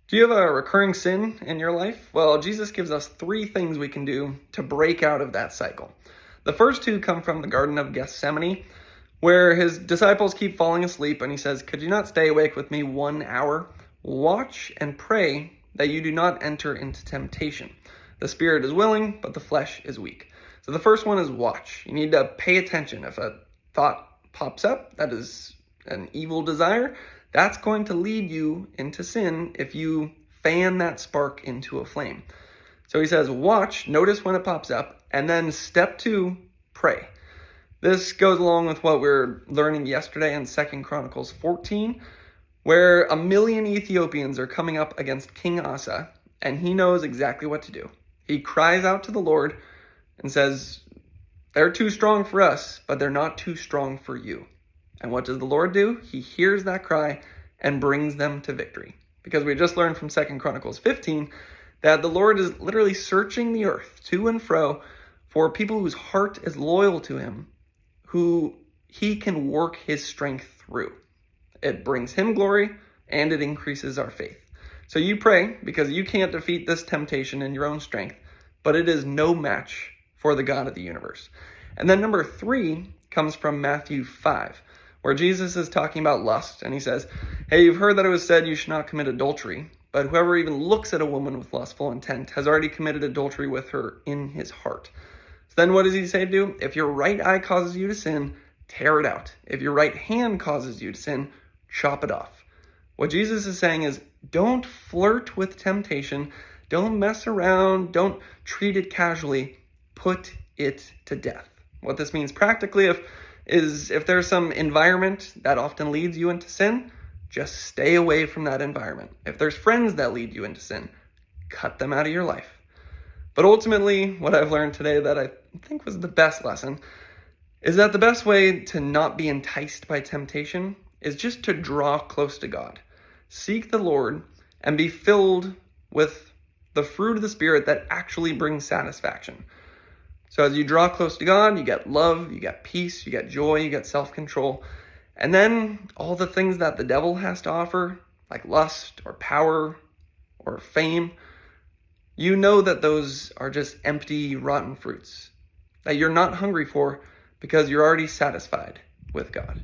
Do you have a recurring sin in your life? Well, Jesus gives us three things we can do to break out of that cycle. The first two come from the Garden of Gethsemane, where his disciples keep falling asleep, and he says, "Could you not stay awake with me 1 hour? Watch and pray that you do not enter into temptation. The spirit is willing, but the flesh is weak." So the first one is watch. You need to pay attention. If a thought pops up that is an evil desire, that's going to lead you into sin if you fan that spark into a flame. So he says, watch, notice when it pops up, and then step 2, pray. This goes along with what we were learning yesterday in 2 Chronicles 14, where 1 million Ethiopians are coming up against King Asa, and he knows exactly what to do. He cries out to the Lord and says, "They're too strong for us, but they're not too strong for you." And what does the Lord do? He hears that cry and brings them to victory. Because we just learned from 2 Chronicles 15 that the Lord is literally searching the earth to and fro for people whose heart is loyal to him, who he can work his strength through. It brings him glory and it increases our faith. So you pray because you can't defeat this temptation in your own strength, but it is no match for the God of the universe. And then number 3 comes from Matthew 5. Where Jesus is talking about lust, and he says, "Hey, you've heard that it was said you should not commit adultery, but whoever even looks at a woman with lustful intent has already committed adultery with her in his heart." So then what does he say to do? If your right eye causes you to sin, tear it out. If your right hand causes you to sin, chop it off. What Jesus is saying is, don't flirt with temptation, don't mess around, don't treat it casually, put it to death. What this means practically is if there's some environment that often leads you into sin, just stay away from that environment. If there's friends that lead you into sin, cut them out of your life. But ultimately, what I've learned today that I think was the best lesson is that the best way to not be enticed by temptation is just to draw close to God. Seek the Lord and be filled with the fruit of the Spirit that actually brings satisfaction. So as you draw close to God, you get love, you get peace, you get joy, you get self-control. And then all the things that the devil has to offer, like lust or power or fame, you know that those are just empty, rotten fruits that you're not hungry for because you're already satisfied with God.